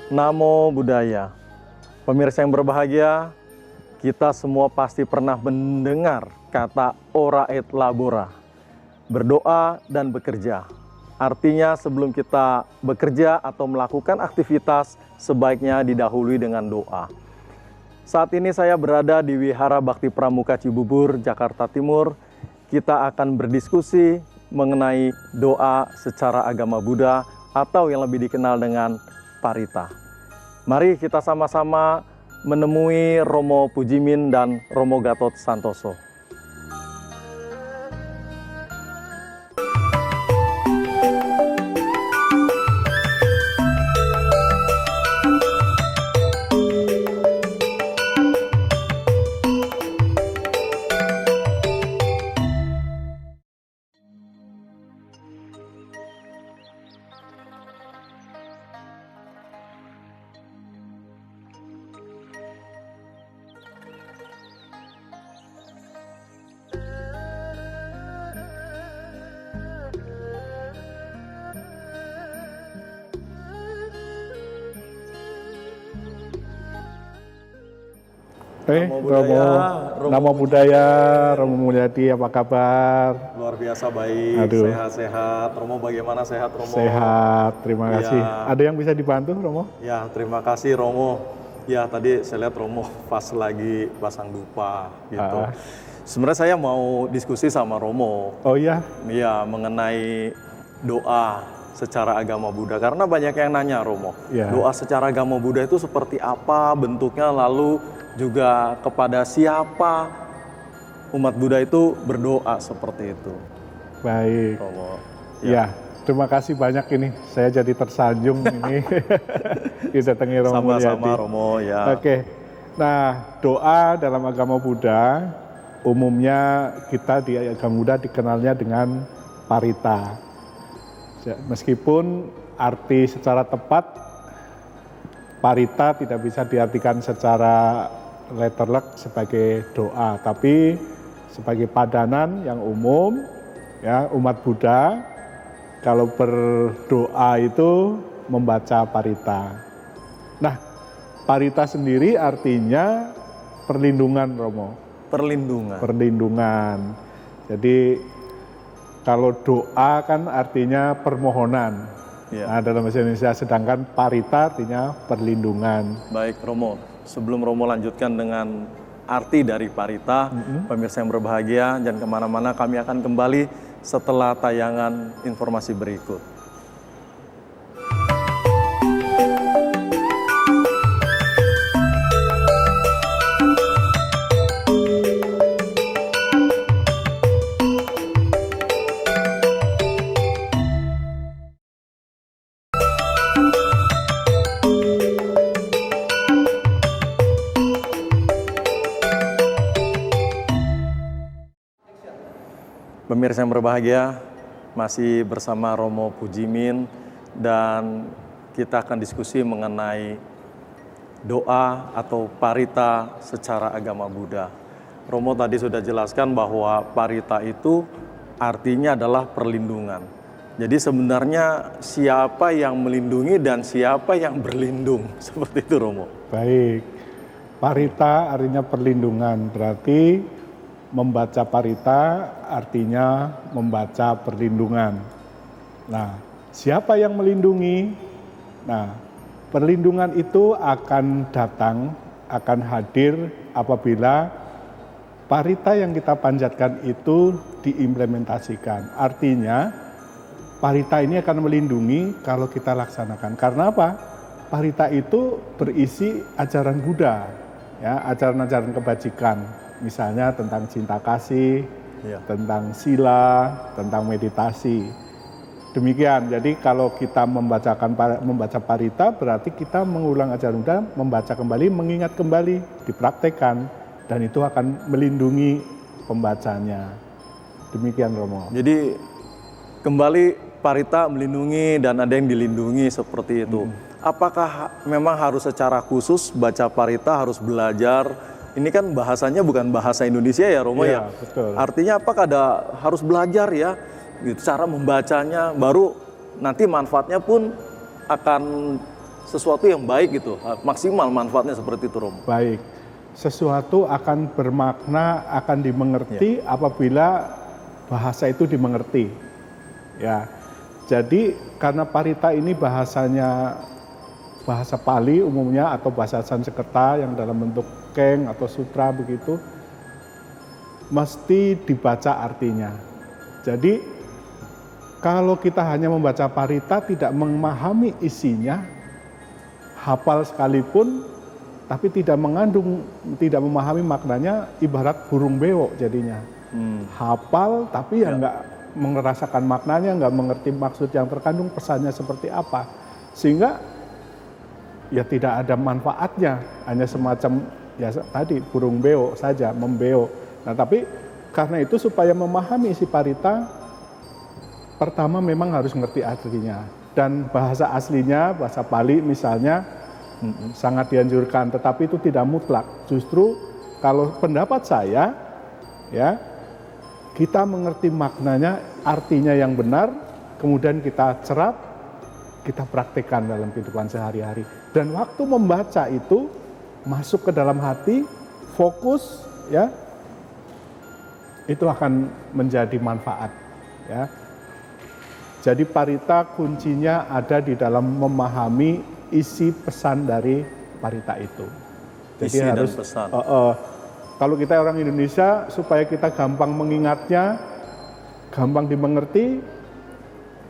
Namo Buddhaya. Pemirsa yang berbahagia, kita semua pasti pernah mendengar kata ora et labora, berdoa dan bekerja. Artinya sebelum kita bekerja atau melakukan aktivitas, sebaiknya didahului dengan doa. Saat ini saya berada di Wihara Bakti Pramuka Cibubur, Jakarta Timur. Kita akan berdiskusi mengenai doa secara agama Buddha atau yang lebih dikenal dengan Parita. Mari kita sama-sama menemui Romo Pujimin dan Romo Gatot Santoso. Namo Buddhaya, Romo Mulyadi, apa kabar? Luar biasa baik, sehat-sehat. Romo bagaimana sehat Romo? Sehat, terima kasih. Ada yang bisa dibantu Romo? Ya, terima kasih Romo. Ya, tadi saya lihat Romo pas lagi pasang dupa gitu. Sebenarnya saya mau diskusi sama Romo. Oh iya? Iya, mengenai doa secara agama Buddha. Karena banyak yang nanya Romo, doa secara agama Buddha itu seperti apa bentuknya, lalu juga kepada siapa umat Buddha itu berdoa seperti itu. Baik. Romo. Ya, terima kasih banyak ini. Saya jadi tersanjung ini didatangi Romo Mulyadi. Sama-sama Romo ya. Oke. Nah, doa dalam agama Buddha umumnya kita di agama Buddha dikenalnya dengan Parita. Meskipun arti secara tepat Parita tidak bisa diartikan secara letterlek sebagai doa, tapi sebagai padanan yang umum ya, umat Buddha kalau berdoa itu membaca Parita. Nah, Parita sendiri artinya perlindungan Romo. Perlindungan. Jadi kalau doa kan artinya permohonan. Nah, dalam bahasa Indonesia, sedangkan Parita artinya perlindungan. Baik Romo, sebelum Romo lanjutkan dengan arti dari Parita, pemirsa yang berbahagia, jangan kemana-mana, kami akan kembali setelah tayangan informasi berikut. Pemirsa yang berbahagia, masih bersama Romo Pujimin dan kita akan diskusi mengenai doa atau Parita secara agama Buddha. Romo tadi sudah jelaskan bahwa Parita itu artinya adalah perlindungan. Jadi sebenarnya siapa yang melindungi dan siapa yang berlindung, seperti itu Romo. Baik, Parita artinya perlindungan, berarti membaca Parita artinya membaca perlindungan. Nah, siapa yang melindungi? Nah, perlindungan itu akan datang, akan hadir apabila Parita yang kita panjatkan itu diimplementasikan. Artinya, Parita ini akan melindungi kalau kita laksanakan. Karena apa? Parita itu berisi ajaran Buddha, ya, ajaran-ajaran kebajikan. Misalnya tentang cinta kasih, tentang sila, tentang meditasi. Demikian, jadi kalau kita membaca Parita berarti kita mengulang ajaran Buddha, membaca kembali, mengingat kembali, dipraktekkan, dan itu akan melindungi pembacanya. Demikian Romo. Jadi kembali Parita melindungi dan ada yang dilindungi seperti itu. Apakah memang harus secara khusus baca Parita, harus belajar? Ini kan bahasanya bukan bahasa Indonesia ya Romo ya? Betul. Artinya apakah harus belajar ya? Gitu, cara membacanya, baru nanti manfaatnya pun akan sesuatu yang baik gitu, maksimal manfaatnya seperti itu, Romo. Baik, sesuatu akan bermakna, akan dimengerti apabila bahasa itu dimengerti. Ya, jadi karena parita ini bahasanya bahasa Pali umumnya atau bahasa Sanskerta yang dalam bentuk keng atau sutra begitu, mesti dibaca artinya. Jadi kalau kita hanya membaca parita tidak memahami isinya, hafal sekalipun tapi tidak tidak memahami maknanya, ibarat burung beo jadinya. Hafal tapi ya nggak merasakan maknanya, nggak mengerti maksud yang terkandung, pesannya seperti apa, sehingga ya tidak ada manfaatnya, hanya semacam ya tadi burung beo saja, membeo. Nah tapi karena itu supaya memahami isi parita, pertama memang harus mengerti artinya, dan bahasa aslinya, bahasa Pali misalnya, sangat dianjurkan, tetapi itu tidak mutlak. Justru kalau pendapat saya, ya kita mengerti maknanya, artinya yang benar, kemudian kita cerap, kita praktekkan dalam kehidupan sehari-hari. Dan waktu membaca itu masuk ke dalam hati, fokus, ya, itu akan menjadi manfaat. Ya. Jadi parita kuncinya ada di dalam memahami isi pesan dari parita itu. Jadi isi harus, dan pesan. Kalau kita orang Indonesia, supaya kita gampang mengingatnya, gampang dimengerti,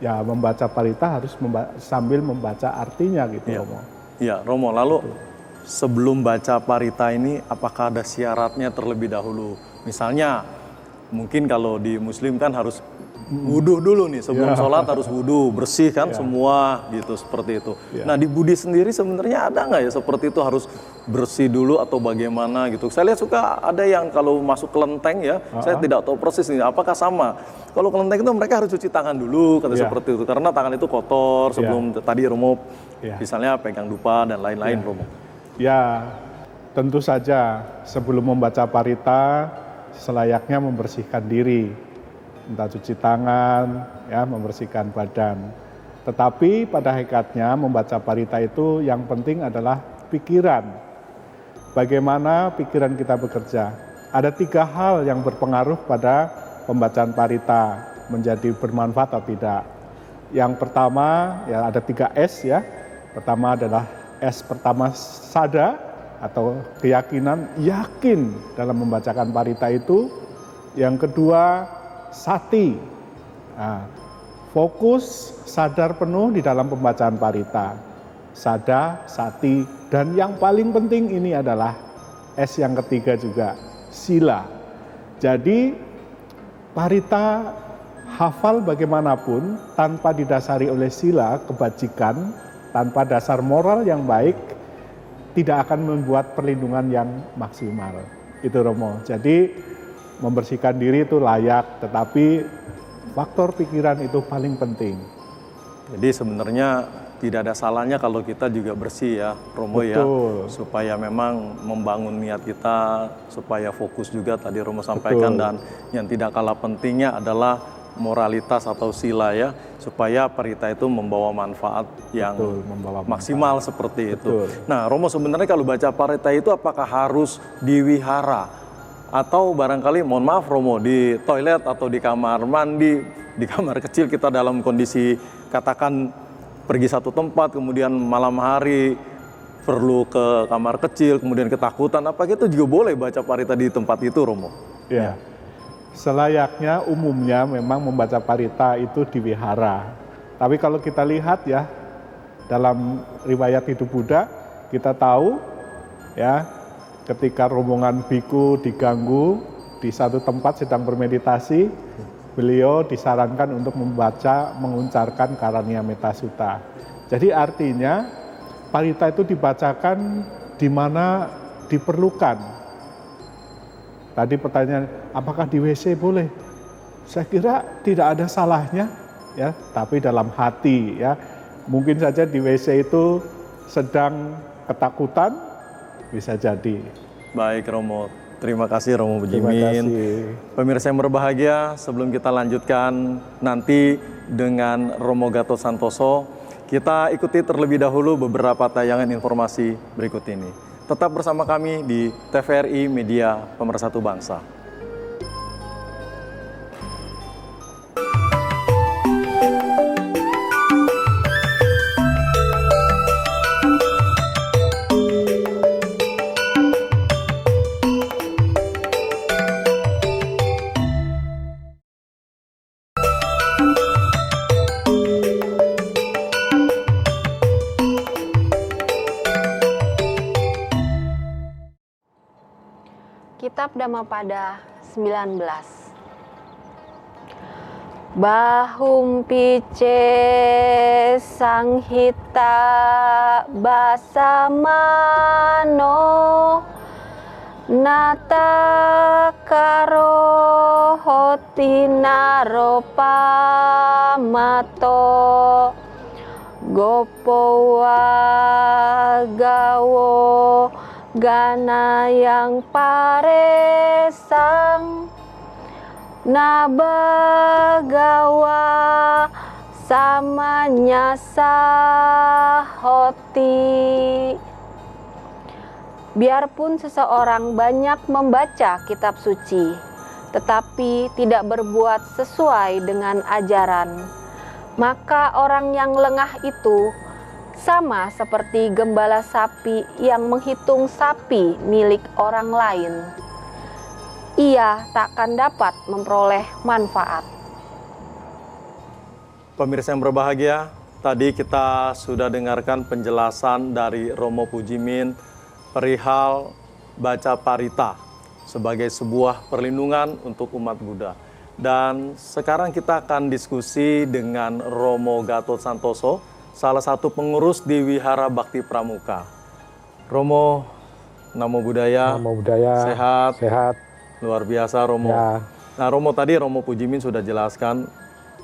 ya membaca parita harus sambil membaca artinya gitu, Ya. Romo. Iya, Romo. Lalu sebelum baca parita ini, apakah ada syaratnya terlebih dahulu? Misalnya, mungkin kalau di Muslim kan harus wudhu dulu nih, sebelum sholat harus wudhu, bersih kan semua gitu, seperti itu. Nah di Budi sendiri sebenarnya ada nggak ya seperti itu, harus bersih dulu atau bagaimana gitu? Saya lihat suka ada yang kalau masuk kelenteng ya, saya tidak tahu persis ini, apakah sama? Kalau kelenteng itu mereka harus cuci tangan dulu, kata seperti itu, karena tangan itu kotor sebelum tadi Romo misalnya pegang dupa dan lain-lain, Romo. Ya, tentu saja sebelum membaca parita selayaknya membersihkan diri. Entah cuci tangan, ya, membersihkan badan. Tetapi pada hakikatnya membaca parita itu yang penting adalah pikiran. Bagaimana pikiran kita bekerja. Ada 3 hal yang berpengaruh pada pembacaan parita menjadi bermanfaat atau tidak. Yang pertama, ya ada 3 S ya. Pertama adalah S pertama sada atau keyakinan, yakin dalam membacakan parita itu. Yang kedua sati, nah, fokus, sadar penuh di dalam pembacaan parita. Sada, sati, dan yang paling penting ini adalah S yang ketiga juga, sila. Jadi parita hafal bagaimanapun tanpa didasari oleh sila, kebajikan, tanpa dasar moral yang baik, tidak akan membuat perlindungan yang maksimal. Itu Romo. Jadi membersihkan diri itu layak, tetapi faktor pikiran itu paling penting. Jadi sebenarnya tidak ada salahnya kalau kita juga bersih ya, Romo. Betul. Ya, supaya memang membangun niat kita, supaya fokus juga tadi Romo sampaikan. Betul. Dan yang tidak kalah pentingnya adalah moralitas atau sila ya, supaya parita itu membawa manfaat yang maksimal seperti itu. Nah, Romo sebenarnya kalau baca parita itu apakah harus diwihara? Atau barangkali, mohon maaf Romo, di toilet atau di kamar mandi, di kamar kecil kita dalam kondisi katakan pergi satu tempat, kemudian malam hari perlu ke kamar kecil, kemudian ketakutan, apa gitu juga boleh baca parita di tempat itu, Romo? Ya, selayaknya umumnya memang membaca parita itu di wihara. Tapi kalau kita lihat ya, dalam riwayat hidup Buddha, kita tahu ya, ketika rombongan biku diganggu di satu tempat sedang bermeditasi, beliau disarankan untuk membaca, menguncarkan Karaniya Metta Sutta. Jadi artinya parita itu dibacakan di mana diperlukan. Tadi pertanyaan, apakah di WC boleh? Saya kira tidak ada salahnya, ya, tapi dalam hati, ya. Mungkin saja di WC itu sedang ketakutan, bisa jadi. Baik Romo, terima kasih Romo Bujimin. Pemirsa yang berbahagia, sebelum kita lanjutkan nanti dengan Romo Gatot Santoso Kita ikuti terlebih dahulu beberapa tayangan informasi berikut ini. Tetap bersama kami di TVRI Media Pemersatu Bangsa. Kitab Dhammapada 19. Bahum pice sanghita basamano nata karo hoti naropa mato gopo gawo gana yang paresang nabagawa samanya sahoti. Biarpun seseorang banyak membaca kitab suci, tetapi tidak berbuat sesuai dengan ajaran, maka orang yang lengah itu sama seperti gembala sapi yang menghitung sapi milik orang lain. Ia takkan dapat memperoleh manfaat. Pemirsa yang berbahagia, tadi kita sudah dengarkan penjelasan dari Romo Pujimin perihal baca parita sebagai sebuah perlindungan untuk umat Buddha. Dan sekarang kita akan diskusi dengan Romo Gatot Santoso, salah satu pengurus di Wihara Bakti Pramuka. Romo, Namo Buddhaya. Namo Buddhaya. Sehat. Sehat. Luar biasa, Romo. Ya. Nah, Romo, tadi Romo Pujimin sudah jelaskan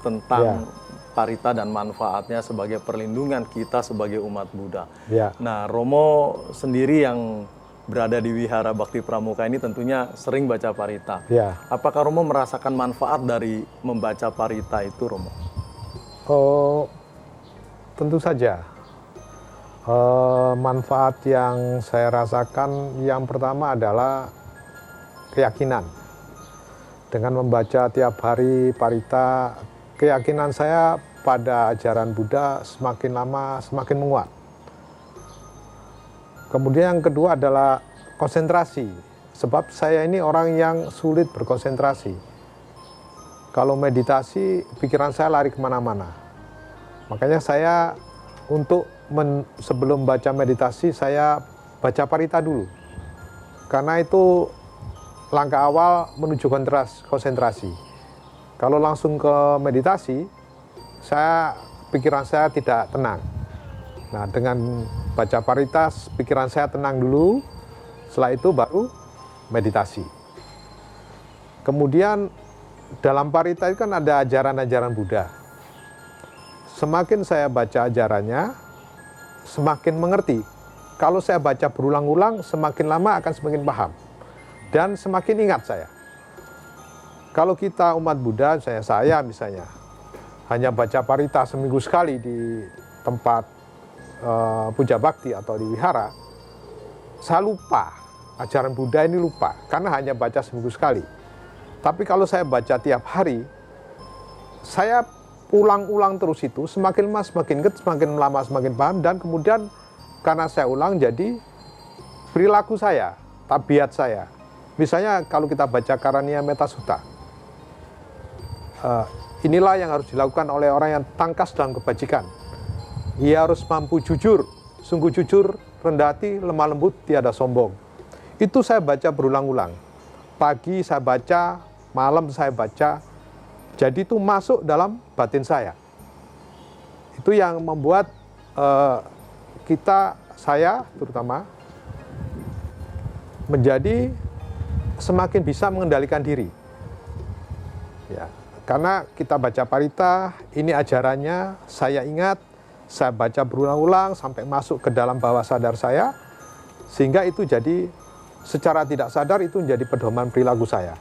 tentang parita dan manfaatnya sebagai perlindungan kita sebagai umat Buddha. Ya. Nah, Romo sendiri yang berada di Wihara Bakti Pramuka ini tentunya sering baca parita. Ya. Apakah Romo merasakan manfaat dari membaca parita itu, Romo? Oh, tentu saja. Manfaat yang saya rasakan yang pertama adalah keyakinan. Dengan membaca tiap hari parita, keyakinan saya pada ajaran Buddha semakin lama semakin menguat. Kemudian yang kedua adalah konsentrasi. Sebab saya ini orang yang sulit berkonsentrasi. Kalau meditasi, pikiran saya lari kemana-mana. Makanya saya sebelum baca meditasi, saya baca parita dulu. Karena itu langkah awal menuju konsentrasi. Kalau langsung ke meditasi, pikiran saya tidak tenang. Nah, dengan baca parita, pikiran saya tenang dulu, setelah itu baru meditasi. Kemudian dalam parita itu kan ada ajaran-ajaran Buddha. Semakin saya baca ajarannya, semakin mengerti. Kalau saya baca berulang-ulang, semakin lama akan semakin paham. Dan semakin ingat saya. Kalau kita umat Buddha, saya misalnya, hanya baca parita seminggu sekali di tempat puja bakti atau di wihara, saya lupa. Ajaran Buddha ini lupa, karena hanya baca seminggu sekali. Tapi kalau saya baca tiap hari, saya ulang-ulang terus itu, semakin lama semakin ingat, semakin lama semakin paham, dan kemudian karena saya ulang jadi perilaku saya, tabiat saya. Misalnya kalau kita baca Karaniya Metta Sutta, inilah yang harus dilakukan oleh orang yang tangkas dalam kebajikan. Ia harus mampu jujur, sungguh jujur, rendah hati, lemah lembut, tiada sombong. Itu saya baca berulang-ulang. Pagi saya baca, malam saya baca, jadi itu masuk dalam batin saya. Itu yang membuat saya terutama, menjadi semakin bisa mengendalikan diri. Ya, karena kita baca parita, ini ajarannya, saya ingat, saya baca berulang-ulang sampai masuk ke dalam bawah sadar saya, sehingga itu jadi secara tidak sadar itu menjadi pedoman perilaku saya.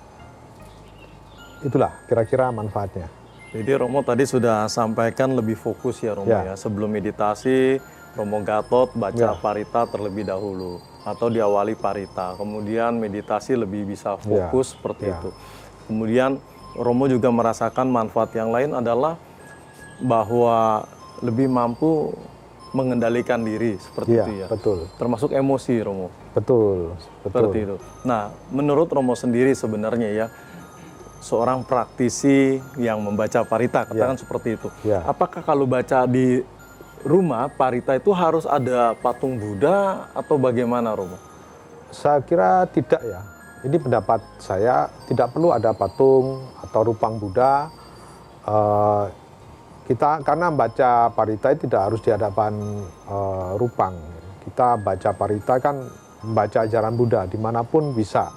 Itulah kira-kira manfaatnya. Jadi Romo tadi sudah sampaikan lebih fokus ya Romo ya. Sebelum meditasi, Romo Gatot baca parita terlebih dahulu. Atau diawali parita. Kemudian meditasi lebih bisa fokus seperti itu. Kemudian Romo juga merasakan manfaat yang lain adalah bahwa lebih mampu mengendalikan diri seperti itu ya. Betul. Termasuk emosi Romo. Betul. Seperti itu. Nah, menurut Romo sendiri sebenarnya ya, seorang praktisi yang membaca parita, katakan seperti itu. Apakah kalau baca di rumah parita itu harus ada patung Buddha atau bagaimana Romo? Saya kira tidak ya. Ini pendapat saya, tidak perlu ada patung atau rupang Buddha. Kita karena baca parita tidak harus di hadapan rupang. Kita baca parita kan membaca ajaran Buddha dimanapun bisa.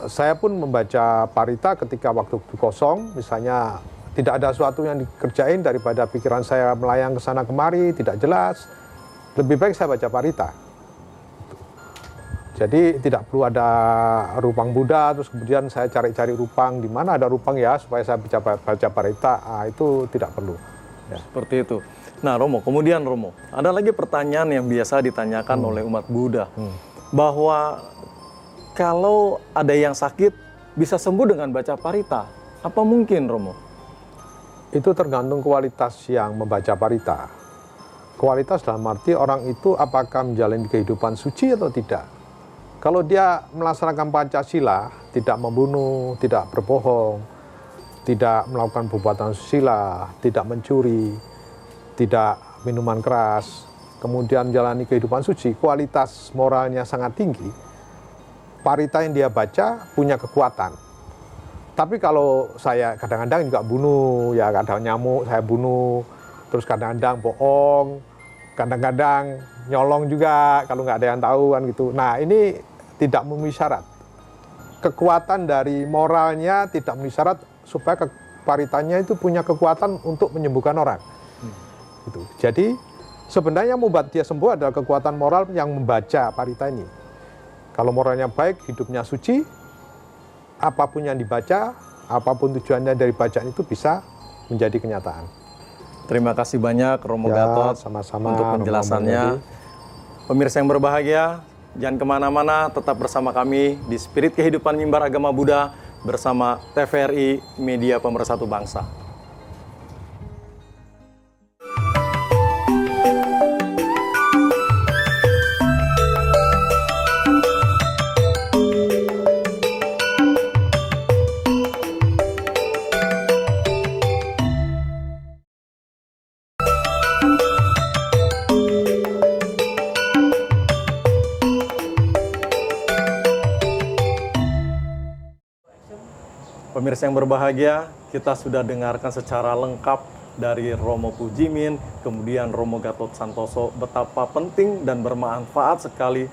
Saya pun membaca parita ketika waktu kosong, misalnya tidak ada sesuatu yang dikerjain daripada pikiran saya melayang ke sana kemari, tidak jelas. Lebih baik saya baca parita. Jadi tidak perlu ada rupang Buddha, terus kemudian saya cari-cari rupang, di mana ada rupang ya supaya saya baca parita, itu tidak perlu. Ya. Seperti itu. Nah Romo, kemudian Romo, ada lagi pertanyaan yang biasa ditanyakan oleh umat Buddha, bahwa kalau ada yang sakit bisa sembuh dengan baca parita, apa mungkin Romo? Itu tergantung kualitas yang membaca parita. Kualitas dalam arti orang itu apakah menjalani kehidupan suci atau tidak. Kalau dia melaksanakan Pancasila, tidak membunuh, tidak berbohong, tidak melakukan perbuatan susila, tidak mencuri, tidak minuman keras, kemudian menjalani kehidupan suci, kualitas moralnya sangat tinggi, parita yang dia baca punya kekuatan. Tapi kalau saya kadang-kadang juga bunuh, ya kadang nyamuk saya bunuh, terus kadang-kadang bohong, kadang-kadang nyolong juga kalau nggak ada yang tahu kan gitu. Nah ini tidak memenuhi syarat. Kekuatan dari moralnya tidak memenuhi syarat supaya paritanya itu punya kekuatan untuk menyembuhkan orang. Gitu. Jadi sebenarnya membuat dia sembuh adalah kekuatan moral yang membaca parita ini. Kalau moralnya baik, hidupnya suci, apapun yang dibaca, apapun tujuannya dari bacaan itu bisa menjadi kenyataan. Terima kasih banyak Romo Gatot sama-sama untuk penjelasannya. Pemirsa yang berbahagia, jangan kemana-mana, tetap bersama kami di Spirit Kehidupan Mimbar Agama Buddha bersama TVRI Media Pemersatu Bangsa. Pemirsa yang berbahagia, kita sudah dengarkan secara lengkap dari Romo Pujimin, kemudian Romo Gatot Santoso, betapa penting dan bermanfaat sekali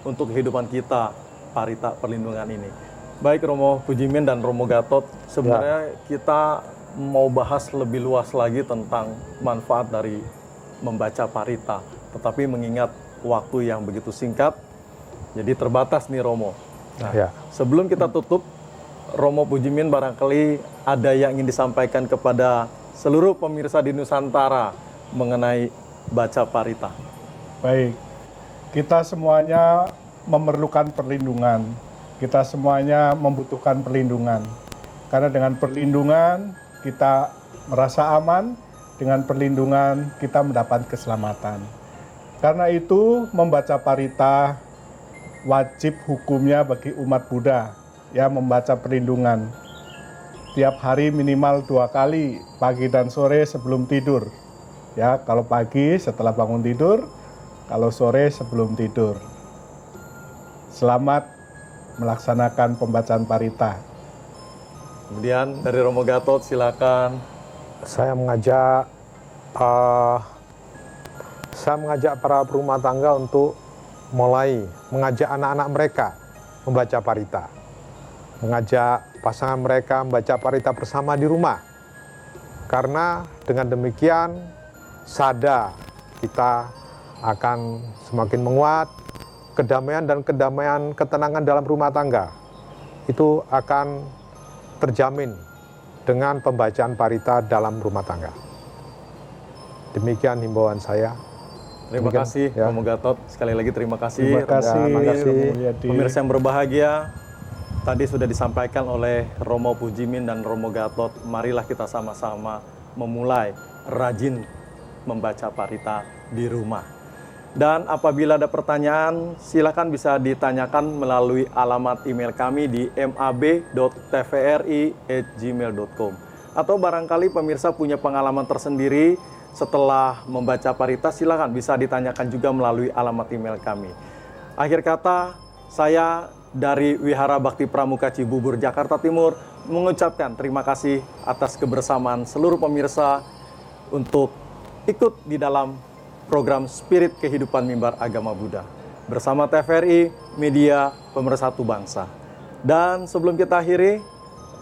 untuk kehidupan kita, parita perlindungan ini. Baik Romo Pujimin dan Romo Gatot, sebenarnya kita mau bahas lebih luas lagi tentang manfaat dari membaca parita. Tetapi mengingat waktu yang begitu singkat, jadi terbatas nih Romo. Nah, sebelum kita tutup, Romo Pujimin barangkali ada yang ingin disampaikan kepada seluruh pemirsa di Nusantara mengenai baca parita. Baik, kita semuanya memerlukan perlindungan. Kita semuanya membutuhkan perlindungan. Karena dengan perlindungan kita merasa aman, dengan perlindungan kita mendapat keselamatan. Karena itu membaca parita wajib hukumnya bagi umat Buddha. Ya, membaca perlindungan tiap hari minimal 2 kali, pagi dan sore sebelum tidur. Ya, kalau pagi setelah bangun tidur, kalau sore sebelum tidur. Selamat melaksanakan pembacaan parita. Kemudian dari Romo Gatot silakan. Saya mengajak para perumah tangga untuk mulai mengajak anak-anak mereka membaca parita. Mengajak pasangan mereka membaca parita bersama di rumah. Karena dengan demikian sada kita akan semakin menguat, kedamaian dan ketenangan dalam rumah tangga itu akan terjamin dengan pembacaan parita dalam rumah tangga. Demikian himbauan saya. Terima Demikian, kasih ya. Romo Gatot. Sekali lagi terima kasih. Terima kasih. terima kasih. Romo Mulyadi. Pemirsa yang berbahagia, tadi sudah disampaikan oleh Romo Pujimin dan Romo Gatot. Marilah kita sama-sama memulai rajin membaca parita di rumah. Dan apabila ada pertanyaan, silakan bisa ditanyakan melalui alamat email kami di mab.tvri@gmail.com. Atau barangkali pemirsa punya pengalaman tersendiri setelah membaca parita, silakan bisa ditanyakan juga melalui alamat email kami. Akhir kata, saya dari Wihara Bakti Pramuka Cibubur, Jakarta Timur, mengucapkan terima kasih atas kebersamaan seluruh pemirsa untuk ikut di dalam program Spirit Kehidupan Mimbar Agama Buddha bersama TVRI, media pemersatu bangsa. Dan sebelum kita akhiri,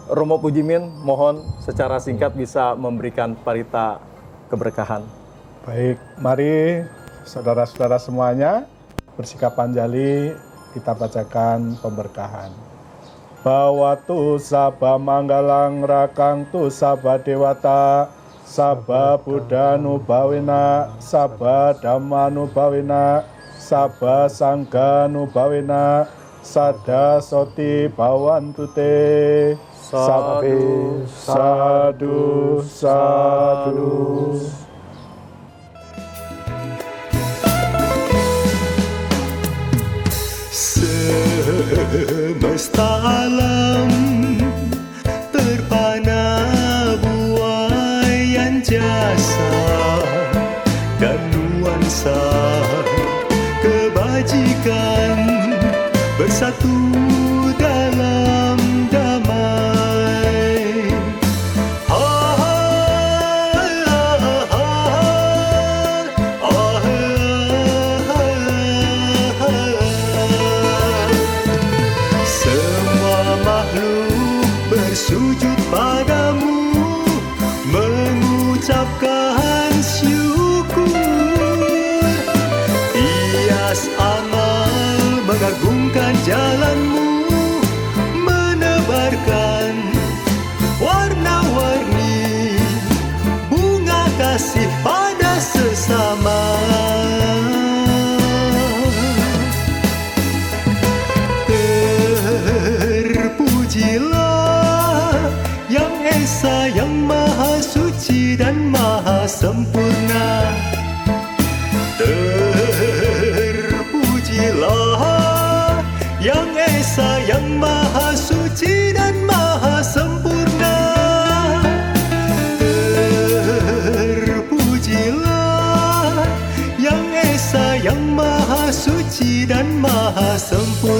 Romo Pujimin mohon secara singkat bisa memberikan parita keberkahan. Baik, mari saudara-saudara semuanya bersikap panjali, kita bacakan pemberkahan. Bawatu sabha manggalang rakang tu sabha dewata, sabha buddhanu bawena, sabha dhammanu bawena, sabha sanghanu bawena, sada soti bhavantu te. Sadu, Sadu, sadu. Semesta alam terpana buaian jasa dan nuansa kebajikan bersatu dalam damai. Sujud padamu, mengucapkan syukur. Hias amal, mengagungkan jalanmu, menebarkan warna-warni bunga kasih pada sesama. Terpujilah Yang Esa, yang Maha Suci dan Maha Sempurna. Terpujilah Yang Esa, yang Maha Suci dan Maha Sempurna. Terpujilah Yang Esa, yang Maha Suci dan Maha Sempurna.